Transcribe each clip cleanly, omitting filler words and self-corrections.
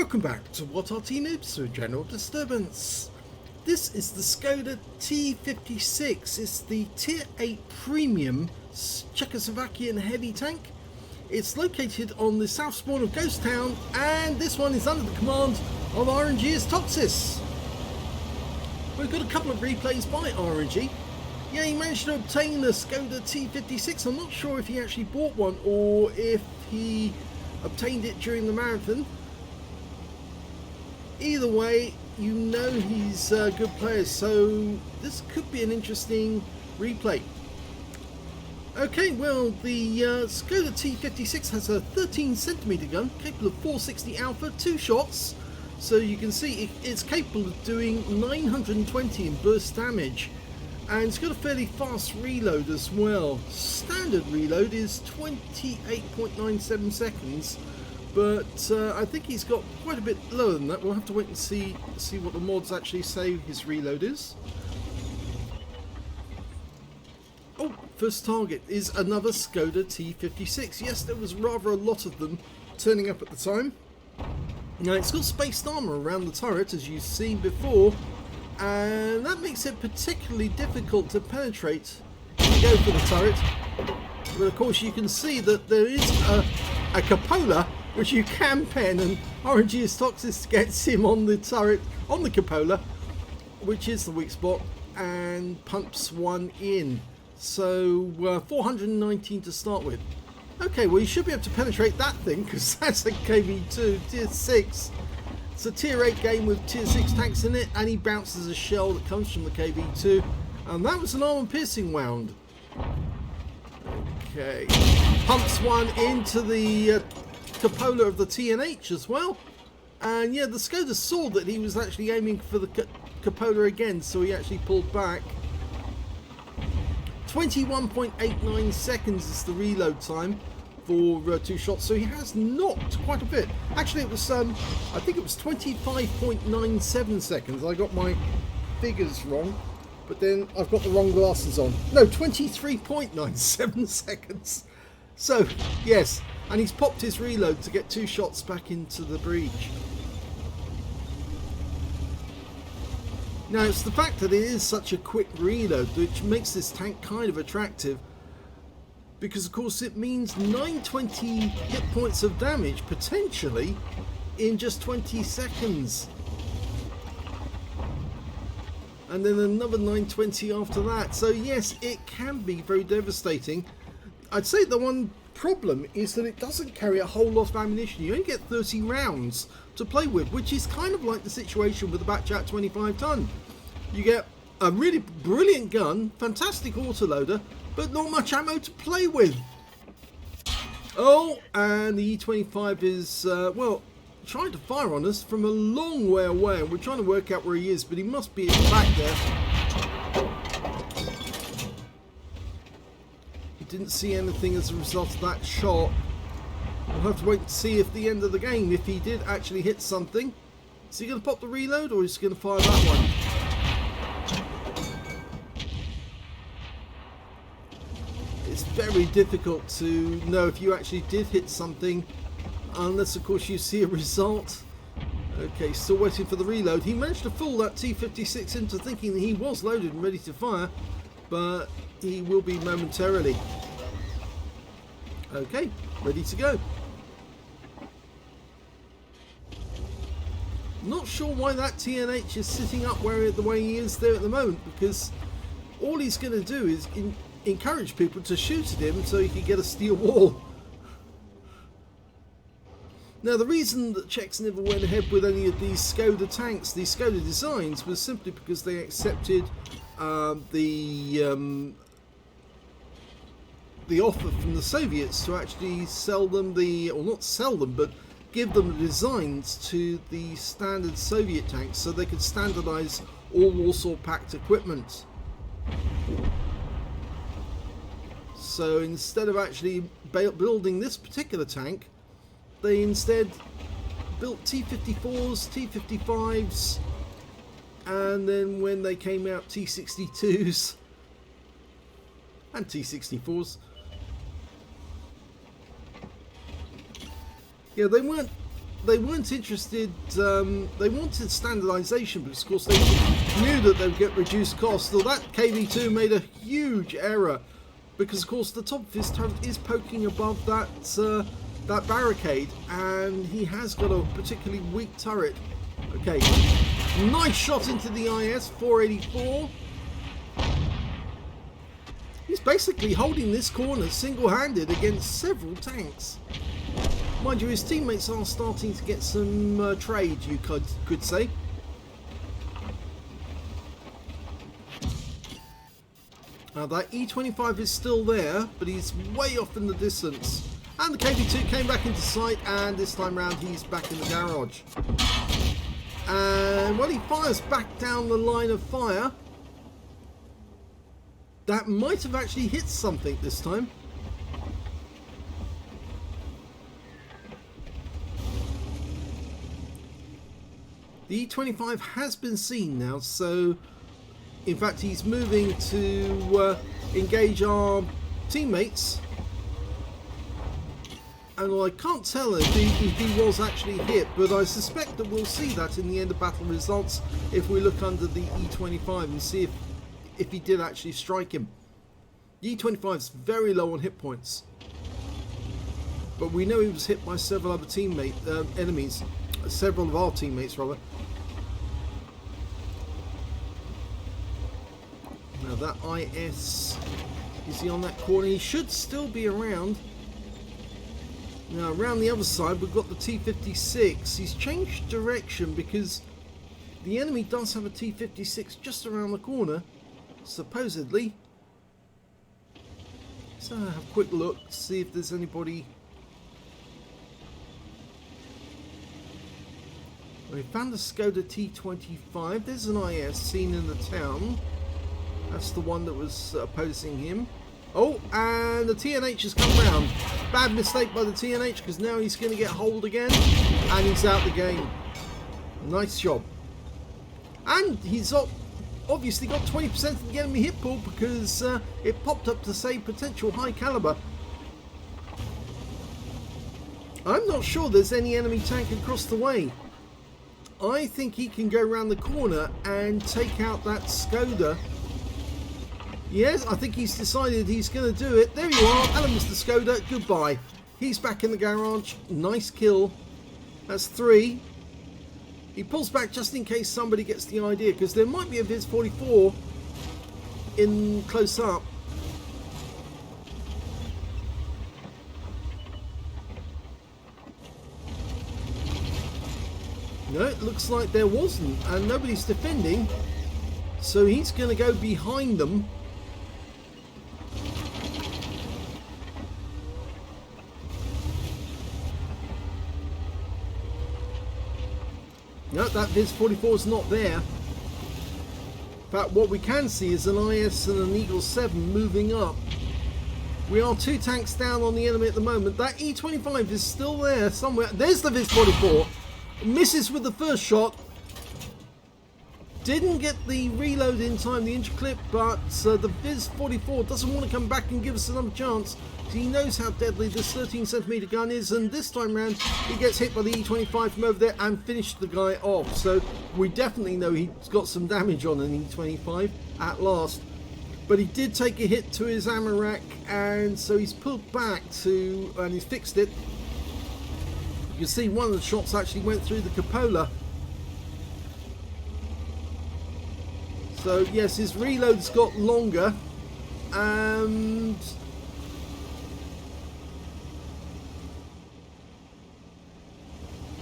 Welcome back to What Arty Noobs through General Disturbance. This is the Škoda T56. It's the Tier 8 Premium Czechoslovakian heavy tank. It's located on the south spawn of Ghost Town, and this one is under the command of RNG's Toxis. We've got a couple of replays by RNG. Yeah, he managed to obtain the Škoda T56. I'm not sure if he actually bought one or if he obtained it during the marathon. Either way, you know he's a good player, so this could be an interesting replay. Okay, well, the Škoda T56 has a 13cm gun, capable of 460 alpha, 2 shots, so you can see it's capable of doing 920 in burst damage, and it's got a fairly fast reload as well. Standard reload is 28.97 seconds. But I think he's got quite a bit lower than that. We'll have to wait and see what the mods actually say his reload is. Oh, first target is another Škoda T56. Yes, there was rather a lot of them turning up at the time. Now, it's got spaced armour around the turret, as you've seen before, and that makes it particularly difficult to penetrate when you go for the turret. But of course, you can see that there is a cupola which you can pen, and RNG's Toxis gets him on the turret, on the cupola, which is the weak spot, and pumps one in. So 419 to start with. Okay, well, you should be able to penetrate that thing, because that's a KV2 Tier 6. It's a Tier 8 game with Tier 6 tanks in it, and he bounces a shell that comes from the KV2, and that was an armor piercing wound. Okay, pumps one into the cupola of the TNH as well, and yeah, the Škoda saw that he was actually aiming for the cupola again, so he actually pulled back. 21.89 seconds is the reload time for 2 shots, so he has knocked quite a bit. Actually, it was I think it was 25.97 seconds. I got my figures wrong, but then I've got the wrong glasses on. No, 23.97 seconds. So yes, and he's popped his reload to get 2 shots back into the breach. Now, it's the fact that it is such a quick reload which makes this tank kind of attractive, because of course it means 920 hit points of damage potentially in just 20 seconds, and then another 920 after that. So yes, it can be very devastating. I'd say the one problem is that it doesn't carry a whole lot of ammunition. You only get 30 rounds to play with, which is kind of like the situation with the Batchat 25 ton. You get a really brilliant gun, fantastic autoloader, but not much ammo to play with. Oh, and the E25 is, well, trying to fire on us from a long way away, and we're trying to work out where he is, but he must be at the back there. Didn't see anything as a result of that shot. We'll have to wait and see if the end of the game, if he did actually hit something. Is he going to pop the reload, or is he going to fire that one? It's very difficult to know if you actually did hit something, unless of course you see a result. Okay, still waiting for the reload. He managed to fool that T56 into thinking that he was loaded and ready to fire, but he will be momentarily. Okay, ready to go. Not sure why that TNH is sitting up the way he is there at the moment, because all he's going to do is encourage people to shoot at him so he can get a steel wall. Now, the reason that Czechs never went ahead with any of these Škoda tanks, these Škoda designs, was simply because they accepted the offer from the Soviets to actually sell them or not sell them, but give them the designs to the standard Soviet tanks, so they could standardize all Warsaw Pact equipment. So instead of actually building this particular tank, they instead built T54s, T55s, and then when they came out, T62s and T64s. Yeah, they weren't they weren't interested, they wanted standardization, because of course they knew that they would get reduced costs. So that KV2 made a huge error, because of course the top of his turret is poking above that that barricade, and he has got a particularly weak turret. Okay, nice shot into the IS, 484. He's basically holding this corner single-handed against several tanks. Mind you, his teammates are starting to get some trade, you could say. That E25 is still there, but he's way off in the distance. And the KV2 came back into sight, and this time round he's back in the garage. And when he fires back down the line of fire, that might have actually hit something this time. The E25 has been seen now, so in fact he's moving to engage our teammates. And I can't tell if he was actually hit, but I suspect that we'll see that in the end of battle results if we look under the E25 and see if he did actually strike him. The E25 is very low on hit points, but we know he was hit by several other enemies, several of our teammates rather. Now that IS, is he on that corner? He should still be around. Now around the other side we've got the T56. He's changed direction because the enemy does have a T56 just around the corner, supposedly. So I'll have a quick look to see if there's anybody. We found the Škoda T25. There's an IS seen in the town. That's the one that was opposing him. Oh, and the TNH has come round. Bad mistake by the TNH, because now he's going to get holed again, and he's out the game. Nice job. And he's obviously got 20% of the enemy hit pool, because it popped up to say potential high caliber. I'm not sure there's any enemy tank across the way. I think he can go around the corner and take out that Škoda. Yes, I think he's decided he's going to do it. There you are. Hello, Mr. Škoda. Goodbye. He's back in the garage. Nice kill. That's 3. He pulls back just in case somebody gets the idea, because there might be a Viz 44 in close up. No, it looks like there wasn't, and nobody's defending. So he's going to go behind them. No, that Viz 44 is not there. In fact, what we can see is an IS and an Eagle 7 moving up. We are 2 tanks down on the enemy at the moment. That E25 is still there somewhere. There's the Viz 44. Misses with the first shot. Didn't get the reload in time, the inch clip, but the Viz 44 doesn't want to come back and give us another chance. He knows how deadly this 13cm gun is, and this time round he gets hit by the E25 from over there and finished the guy off. So we definitely know he's got some damage on an E25 at last. But he did take a hit to his ammo rack, and so he's pulled back and he's fixed it. You can see one of the shots actually went through the cupola. So yes, his reload's got longer, and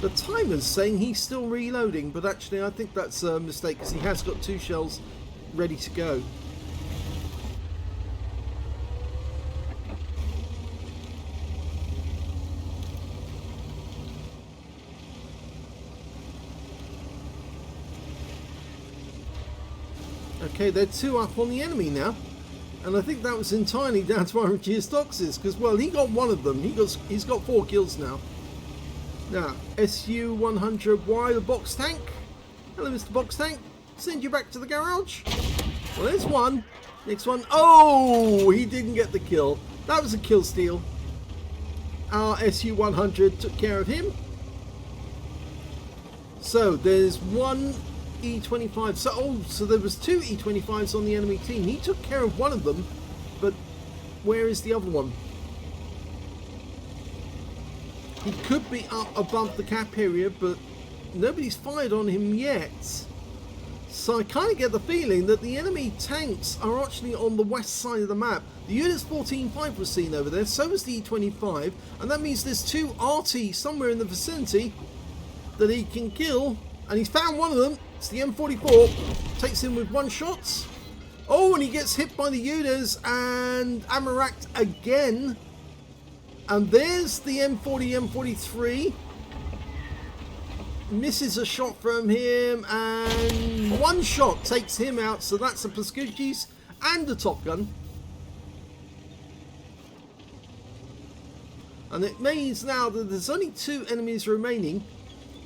the timer's saying he's still reloading, but actually I think that's a mistake, because he has got 2 shells ready to go. Okay, they're 2 up on the enemy now, and I think that was entirely down to our geostoxes, because, well, he got 1 of them. He's got 4 kills now. Now, SU-100Y, the box tank. Hello, Mr. Box Tank. Send you back to the garage. Well, there's 1. Next one. Oh, he didn't get the kill. That was a kill steal. Our SU-100 took care of him. So there's one E25. So there was two E25s on the enemy team. He took care of one of them, but where is the other one? He could be up above the cap area, but nobody's fired on him yet. So I kind of get the feeling that the enemy tanks are actually on the west side of the map. The Units 14.5 was seen over there, so was the E25, and that means there's two Arty somewhere in the vicinity that he can kill, and he's found one of them. It's the M44, takes him with one shot. Oh, and he gets hit by the Udas and Amaraked again. And there's the M40, M43. Misses a shot from him, and one shot takes him out. So that's a Pascucci's and a Top Gun. And it means now that there's only two enemies remaining.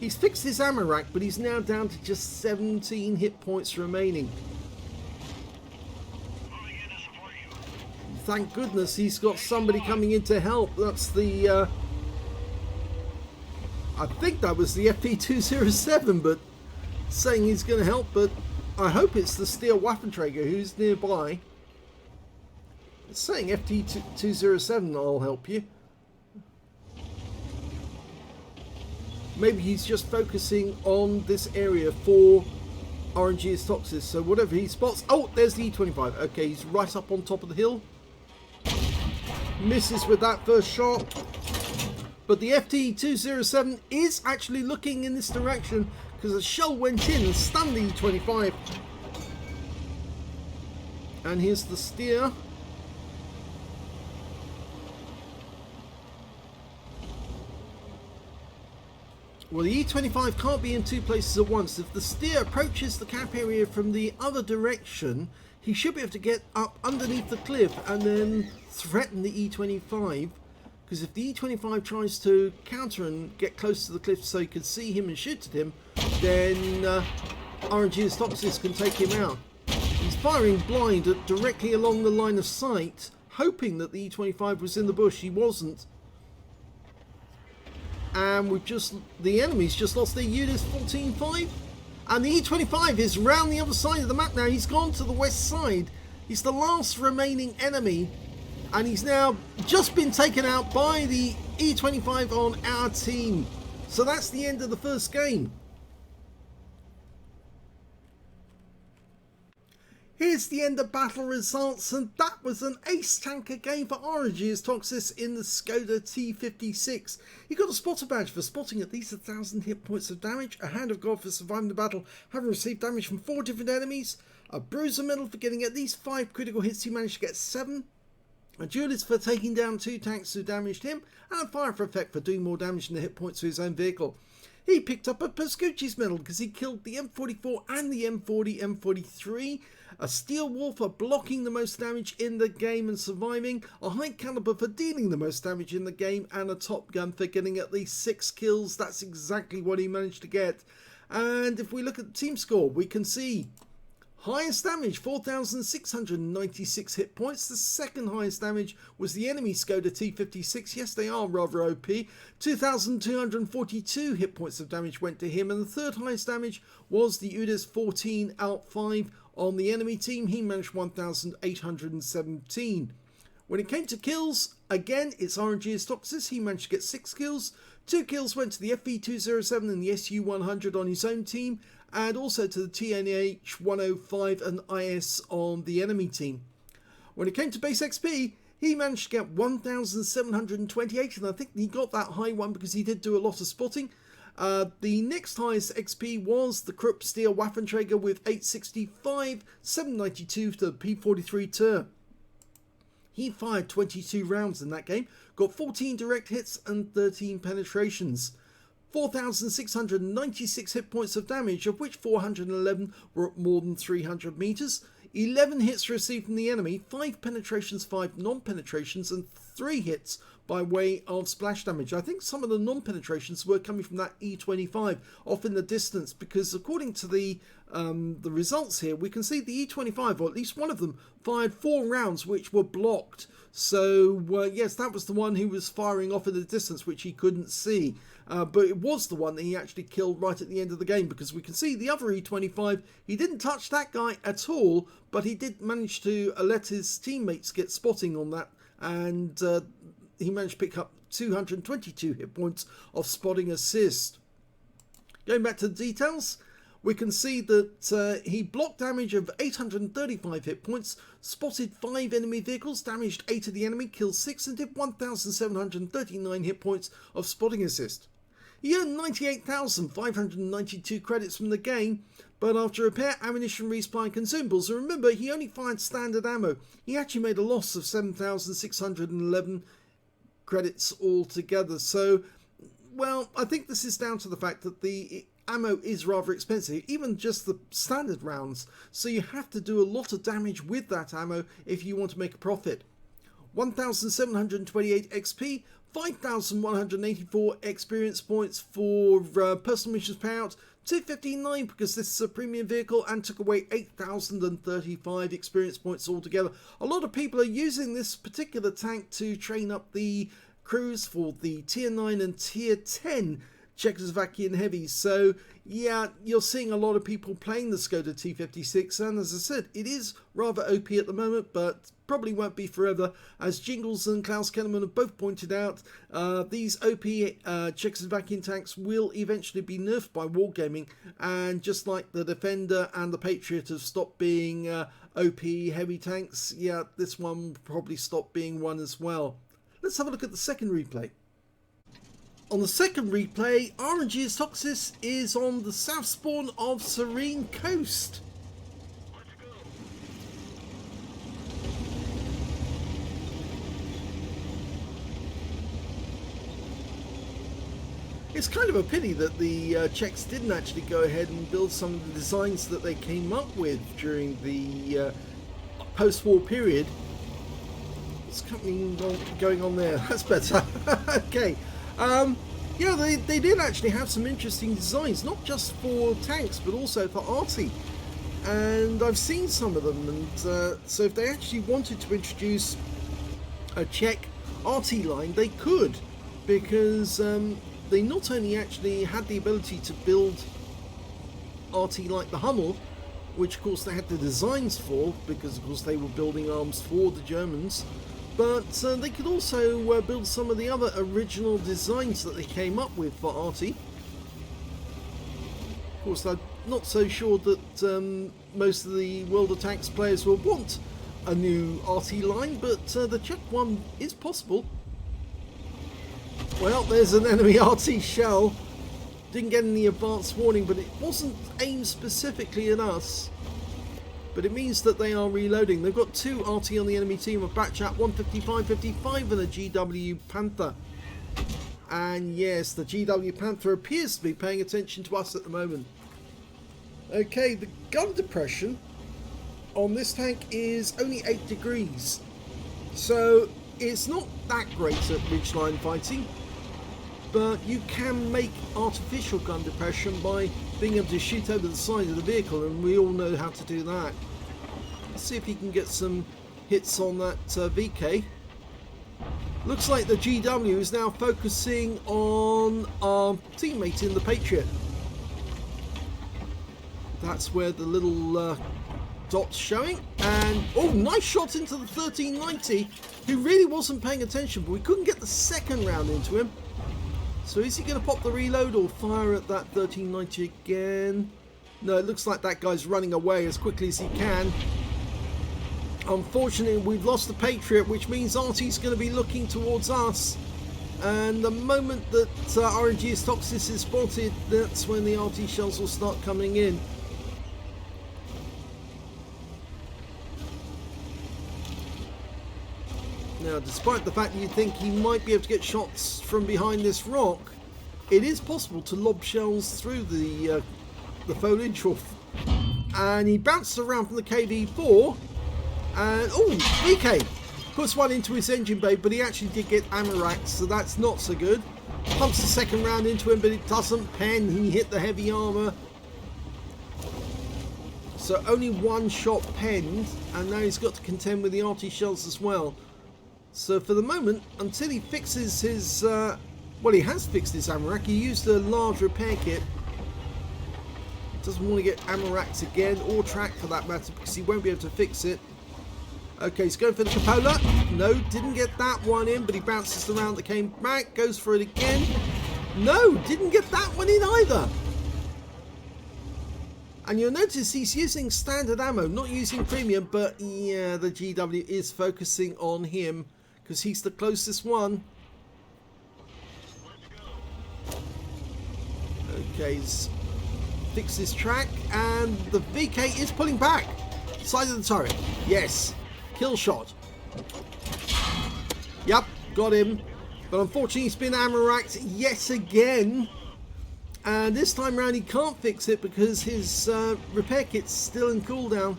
He's fixed his ammo rack, but he's now down to just 17 hit points remaining. Thank goodness he's got somebody coming in to help. That's the... I think that was the FP207, but saying he's going to help, but I hope it's the Steel Waffenträger who's nearby. It's saying FT207, I'll help you. Maybe he's just focusing on this area for RNG's Toxis, so whatever he spots... Oh, there's the E25. Okay, he's right up on top of the hill. Misses with that first shot. But the FT207 is actually looking in this direction because a shell went in and stunned the E25. And here's the steer. Well, the E25 can't be in two places at once. If the steer approaches the cap area from the other direction, he should be able to get up underneath the cliff and then threaten the E25. Because if the E25 tries to counter and get close to the cliff so you can see him and shoot at him, then RNG's Toxis can take him out. He's firing blind directly along the line of sight, hoping that the E25 was in the bush. He wasn't. And the enemy's just lost their Units 14.5. And the E25 is round the other side of the map now. He's gone to the west side. He's the last remaining enemy. And he's now just been taken out by the E25 on our team. So that's the end of the first game. Here's the end of battle results, and that was an ace tanker game for RNG's Toxis in the Škoda T56. He got a spotter badge for spotting at least 1,000 hit points of damage, a Hand of God for surviving the battle, having received damage from 4 different enemies, a Bruiser medal for getting at least 5 critical hits. He managed to get 7. A Duelist for taking down 2 tanks who damaged him, and a Fire for effect for doing more damage than the hit points to his own vehicle. He picked up a Pascucci's medal because he killed the M44 and the M40, M43. A Steel Wolf for blocking the most damage in the game and surviving. A High Caliber for dealing the most damage in the game. And a Top Gun for getting at least 6 kills. That's exactly what he managed to get. And if we look at the team score, we can see highest damage, 4,696 hit points. The second highest damage was the enemy Škoda T56. Yes, they are rather OP. 2,242 hit points of damage went to him. And the third highest damage was the UDAS 14 out 5 on the enemy team. He managed 1,817. When it came to kills, again, it's RNG's Toxis. He managed to get 6 kills. 2 kills went to the FV207 and the SU100 on his own team, and also to the TNH105 and IS on the enemy team. When it came to base XP, he managed to get 1,728, and I think he got that high one because he did do a lot of spotting. The next highest XP was the Krupp Steel Waffenträger with 865, 792 to the P43 Tur. He fired 22 rounds in that game, got 14 direct hits and 13 penetrations. 4,696 hit points of damage, of which 411 were at more than 300 meters. 11 hits received from the enemy, 5 penetrations, 5 non-penetrations, and 3 hits by way of splash damage. I think some of the non-penetrations were coming from that E25 off in the distance, because according to the results here, we can see the E25, or at least one of them, fired 4 rounds which were blocked. So yes, that was the one who was firing off in the distance, which he couldn't see. But it was the one that he actually killed right at the end of the game, because we can see the other E25, he didn't touch that guy at all, but he did manage to let his teammates get spotting on that, and he managed to pick up 222 hit points of spotting assist. Going back to the details, we can see that he blocked damage of 835 hit points, spotted 5 enemy vehicles, damaged 8 of the enemy, killed 6, and did 1,739 hit points of spotting assist. He earned 98,592 credits from the game, but after repair, ammunition, resupply and consumables, and remember, he only fired standard ammo, he actually made a loss of 7,611 credits altogether. So, well, I think this is down to the fact that the ammo is rather expensive, even just the standard rounds, so you have to do a lot of damage with that ammo if you want to make a profit. 1,728 XP, 5,184 experience points for personal missions payout, 259 because this is a premium vehicle, and took away 8,035 experience points altogether. A lot of people are using this particular tank to train up the crews for the tier 9 and tier 10 Czechoslovakian heavies. So yeah, you're seeing a lot of people playing the Škoda T56, and as I said, it is rather OP at the moment, but probably won't be forever. As Jingles and Klaus Kellerman have both pointed out, these OP Czechoslovakian tanks will eventually be nerfed by wargaming, and just like the Defender and the Patriot have stopped being OP heavy tanks, yeah, this one will probably stop being one as well. Let's have a look at the second replay. On the second replay, RNG's Toxis is on the south spawn of Serene Coast. It's kind of a pity that the Czechs didn't actually go ahead and build some of the designs that they came up with during the post-war period. What's going on there? That's better. Okay. Yeah, they did actually have some interesting designs, not just for tanks, but also for Arty. And I've seen some of them, and so if they actually wanted to introduce a Czech Arty line, they could, because they not only actually had the ability to build Arty like the Hummel, which of course they had the designs for, because of course they were building arms for the Germans, but they could also build some of the other original designs that they came up with for Arty. Of course, I'm not so sure that most of the World of Tanks players will want a new Arty line, but the Czech one is possible. Well, there's an enemy Arty shell. Didn't get any advance warning, but it wasn't aimed specifically at us. But it means that they are reloading. They've got 2 Arty on the enemy team, a Batchat 155-55 and a GW Panther. And yes, the GW Panther appears to be paying attention to us at the moment. Okay, the gun depression on this tank is only 8 degrees. So it's not that great at ridgeline fighting, but you can make artificial gun depression by being able to shoot over the side of the vehicle, and we all know how to do that. Let's see if he can get some hits on that VK. Looks like the GW is now focusing on our teammate in the Patriot. That's where the little dot's showing, and oh, nice shot into the 1390, who really wasn't paying attention, but we couldn't get the second round into him. So is he going to pop the reload or fire at that 1390 again? No, it looks like that guy's running away as quickly as he can. Unfortunately, we've lost the Patriot, which means Arty's going to be looking towards us. And the moment that RNG's Toxis is spotted, that's when the Arty shells will start coming in. Now, despite the fact that you think he might be able to get shots from behind this rock, it is possible to lob shells through the foliage, and he bounced around from the KV4, and oh, VK! Puts one into his engine bay, but he actually did get ammo racks, so that's not so good. Pumps the second round into him, but it doesn't pen. He hit the heavy armor. So only one shot penned, and now he's got to contend with the Arty shells as well. So for the moment, until he fixes his... well, he has fixed his ammo rack. He used a large repair kit. Doesn't want to get ammo racks again, or track for that matter, because he won't be able to fix it. Okay, he's going for the cupola. No, didn't get that one in, but he bounces the round that came back. Goes for it again. No, didn't get that one in either. And you'll notice he's using standard ammo, not using premium, but yeah, the GW is focusing on him because he's the closest one. Okay, he's fixed his track, and the VK is pulling back. Side of the turret. Yes. Kill shot. Yep, got him. But unfortunately, he's been ammo racked yet again. And this time around, he can't fix it because his repair kit's still in cooldown.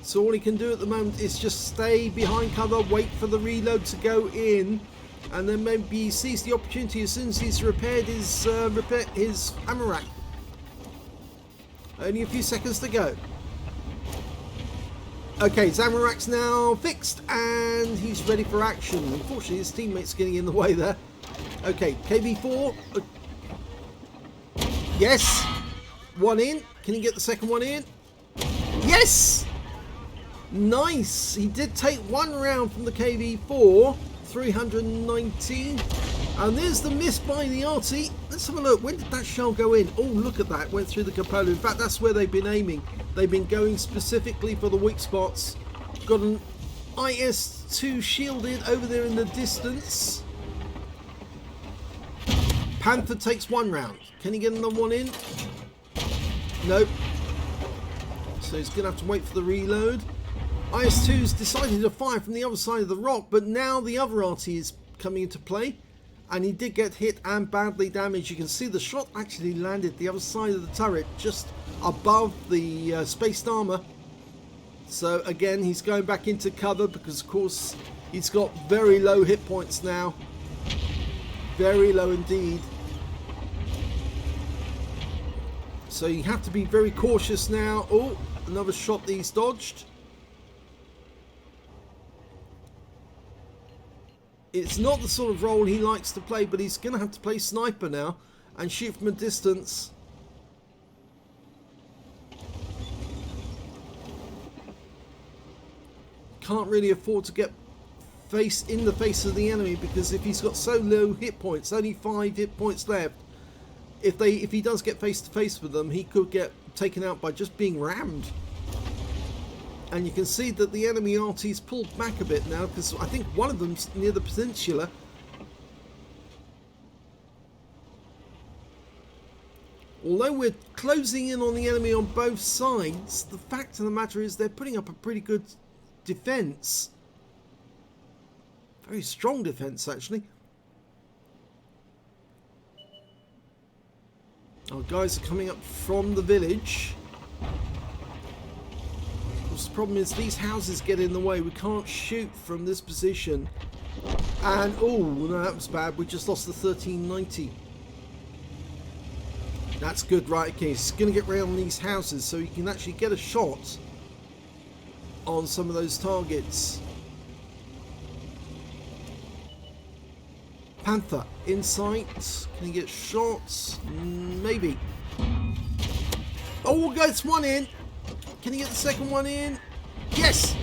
So all he can do at the moment is just stay behind cover, wait for the reload to go in, and then maybe he sees the opportunity as soon as he's repaired his ammo rack. Only a few seconds to go. Okay, his ammo rack's now fixed, and he's ready for action. Unfortunately, his teammate's getting in the way there. Okay, KV4. Yes! One in. Can he get the second one in? Yes! Nice! He did take one round from the KV4. 319. And there's the miss by the Arty. Let's have a look. When did that shell go in? Oh, look at that. Went through the cupola. In fact, that's where they've been aiming. They've been going specifically for the weak spots. Got an IS-2 shielded over there in the distance. Panther takes one round. Can he get another one in? Nope. So he's going to have to wait for the reload. IS-2's decided to fire from the other side of the rock, but now the other Arty is coming into play. And he did get hit and badly damaged. You can see the shot actually landed the other side of the turret, just above the spaced armor. So again, he's going back into cover because, of course, he's got very low hit points now. Very low indeed. So you have to be very cautious now. Oh, another shot that he's dodged. It's not the sort of role he likes to play, but he's going to have to play sniper now and shoot from a distance. Can't really afford to get in the face of the enemy, because if he's got so low hit points, only 5 hit points left, if he does get face to face with them, he could get taken out by just being rammed. And you can see that the enemy Arty's pulled back a bit now, because I think one of them's near the peninsula. Although we're closing in on the enemy on both sides, the fact of the matter is they're putting up a pretty good defense. Very strong defense, actually. Our guys are coming up from the village. The problem is these houses get in the way. We can't shoot from this position. And oh no, that was bad. We just lost the 1390. That's good, right? Okay, he's going to get around these houses so he can actually get a shot on some of those targets. Panther in sight. Can he get shots? Maybe. Oh, gets one in. Can he get the second one in? Yes!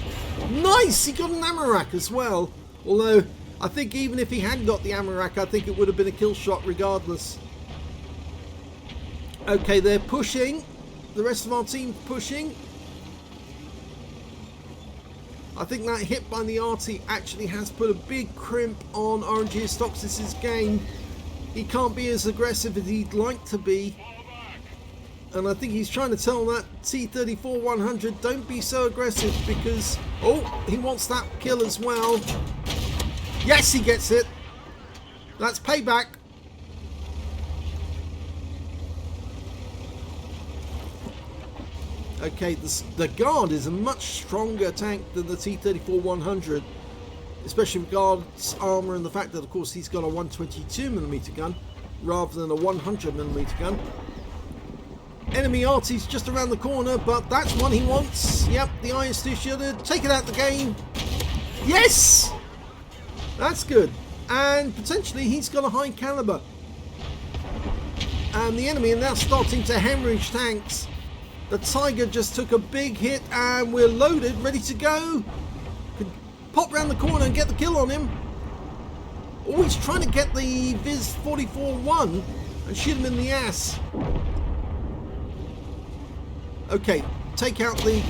Nice! He got an ammo rack as well. Although, I think even if he hadn't got the ammo rack, I think it would have been a kill shot regardless. Okay, they're pushing. The rest of our team pushing. I think that hit by the Arty actually has put a big crimp on RNGstoxis' game. He can't be as aggressive as he'd like to be. And I think he's trying to tell that T-34-100, don't be so aggressive, because... oh, he wants that kill as well. Yes, he gets it. That's payback. Okay, the Guard is a much stronger tank than the T-34-100, especially with Guard's armour and the fact that, of course, he's got a 122mm gun rather than a 100mm gun. Enemy Arty's just around the corner, but that's one he wants. Yep, the IS-2 shielded. Take it out the game. Yes! That's good. And potentially he's got a high caliber. And the enemy are now starting to hemorrhage tanks. The Tiger just took a big hit and we're loaded, ready to go. Could pop round the corner and get the kill on him. Always trying to get the Viz 44-1 and shoot him in the ass. Okay, take out the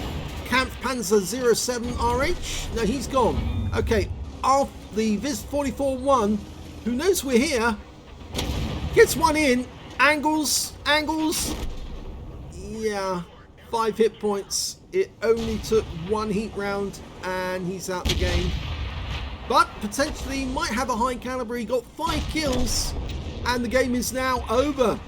Kampfpanzer 07 RH. No, he's gone. Okay, off the Viz 44-1, who knows we're here, gets one in. Angles. Yeah, 5 hit points. It only took 1 heat round and he's out the game. But potentially might have a high caliber. He got 5 kills and the game is now over.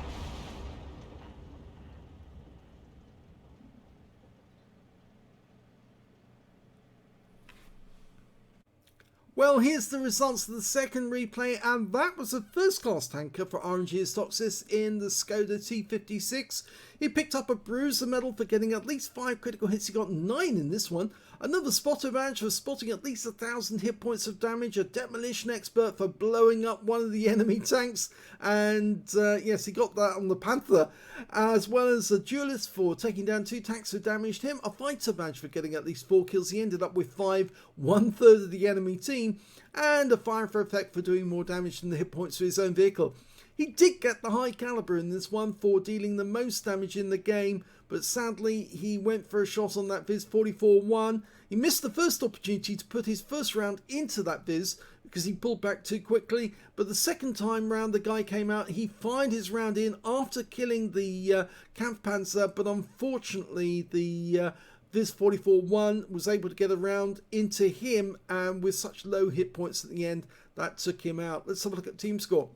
Well, here's the results of the second replay, and that was a first-class tanker for RNG's Toxis in the Škoda T56. He picked up a bruiser medal for getting at least 5 critical hits. He got 9 in this one. Another spotter badge for spotting at least 1,000 hit points of damage. A demolition expert for blowing up one of the enemy tanks. And yes, he got that on the Panther. As well as a duelist for taking down 2 tanks who damaged him. A fighter badge for getting at least 4 kills. He ended up with 5, 1/3 of the enemy team. And a fire for effect for doing more damage than the hit points to his own vehicle. He did get the high caliber in this one for dealing the most damage in the game, but sadly he went for a shot on that Viz 44-1. He missed the first opportunity to put his first round into that Viz because he pulled back too quickly, but the second time round the guy came out, he fired his round in after killing the Kampfpanzer, but unfortunately the Viz 44-1 was able to get a round into him, and with such low hit points at the end, that took him out. Let's have a look at team score.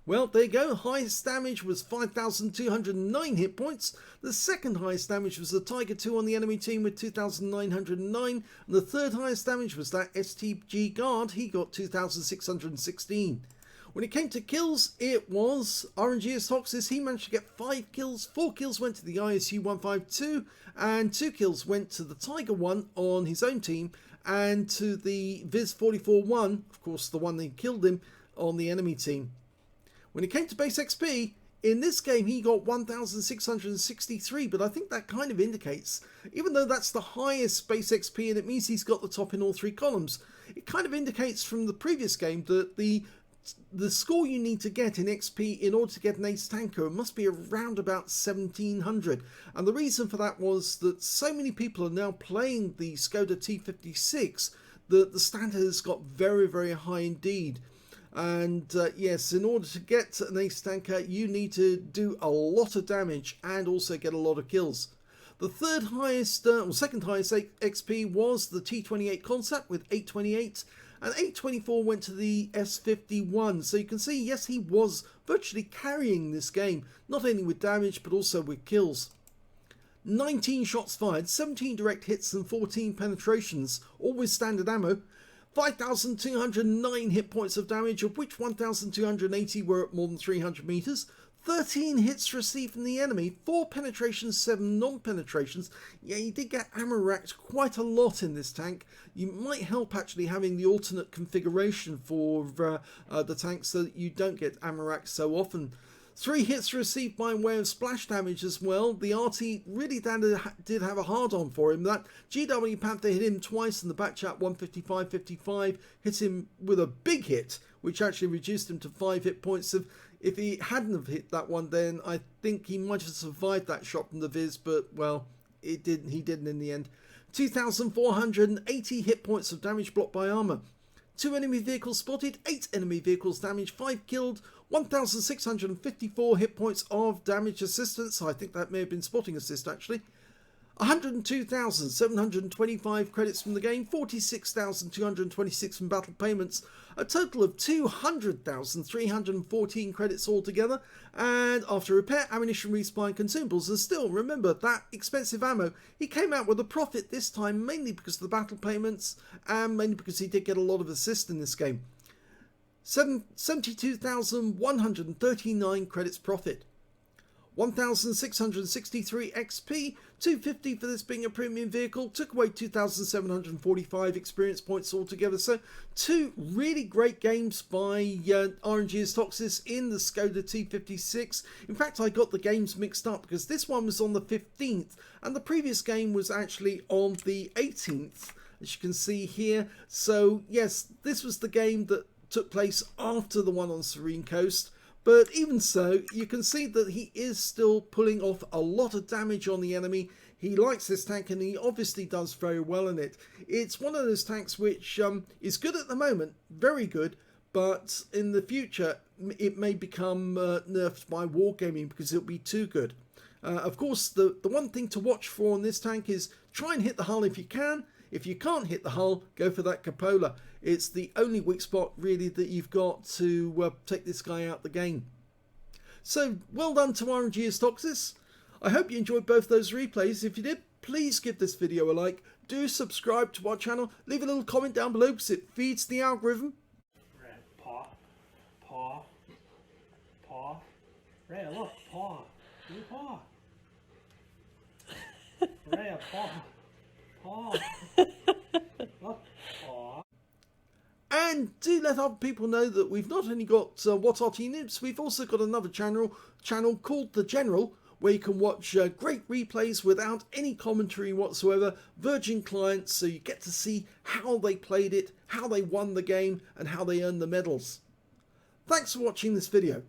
Well, there you go. Highest damage was 5,209 hit points. The second highest damage was the Tiger 2 on the enemy team with 2,909. And the third highest damage was that STG Guard. He got 2,616. When it came to kills, it was RNG's Toxis. He managed to get 5 kills. 4 kills went to the ISU 152. And 2 kills went to the Tiger 1 on his own team. And to the Viz 44-1, of course, the one that killed him, on the enemy team. When it came to base XP, in this game he got 1,663, but I think that kind of indicates, even though that's the highest base XP and it means he's got the top in all 3 columns, it kind of indicates from the previous game that the score you need to get in XP in order to get an ace tanker must be around about 1,700. And the reason for that was that so many people are now playing the Škoda T56 that the standard has got very, very high indeed. And yes, in order to get an ace tanker, you need to do a lot of damage and also get a lot of kills. The third highest, or second highest XP was the T28 concept with 828, and 824 went to the S51. So you can see, yes, he was virtually carrying this game, not only with damage but also with kills. 19 shots fired, 17 direct hits and 14 penetrations, all with standard ammo. 5,209 hit points of damage, of which 1,280 were at more than 300 meters. 13 hits received from the enemy, 4 penetrations, 7 non-penetrations. Yeah, you did get ammo racked quite a lot in this tank. You might help actually having the alternate configuration for the tank so that you don't get ammo racked so often. 3 hits received by way of splash damage as well. The Arty really did have a hard-on for him. That GW Panther hit him twice in the back chat, 155-55, hit him with a big hit, which actually reduced him to 5 hit points. If he hadn't have hit that one, then I think he might have survived that shot from the Viz, but, well, he didn't in the end. 2,480 hit points of damage blocked by armour. 2 enemy vehicles spotted, 8 enemy vehicles damaged, 5 killed, 1,654 hit points of damage assistance. I think that may have been spotting assist actually. 102,725 credits from the game, 46,226 from battle payments, a total of 200,314 credits altogether, and after repair, ammunition, respawn, consumables, and still, remember, that expensive ammo, he came out with a profit this time, mainly because of the battle payments, and mainly because he did get a lot of assist in this game. 72,139 credits profit. 1,663 XP, 250 for this being a premium vehicle, took away 2,745 experience points altogether. So two really great games by RNG as Toxis in the Škoda T56. In fact, I got the games mixed up because this one was on the 15th and the previous game was actually on the 18th, as you can see here. So yes, this was the game that took place after the one on Serene Coast. But even so, you can see that he is still pulling off a lot of damage on the enemy. He likes this tank and he obviously does very well in it. It's one of those tanks which is good at the moment, very good, but in the future it may become nerfed by wargaming because it'll be too good. Of course, the one thing to watch for on this tank is try and hit the hull if you can. If you can't hit the hull, go for that cupola. It's the only weak spot really that you've got to take this guy out the game. So well done to RNG as Toxis. I hope you enjoyed both those replays. If you did, please give this video a like. Do subscribe to our channel. Leave a little comment down below because it feeds the algorithm. Paw. Paw. Paw. Rhea, look. Paw. Do paw. Rhea, paw. Paw. Look. Paw. And do let other people know that we've not only got What Arty Noobs, we've also got another channel called The General, where you can watch great replays without any commentary whatsoever, virgin clients, so you get to see how they played it, how they won the game, and how they earned the medals. Thanks for watching this video.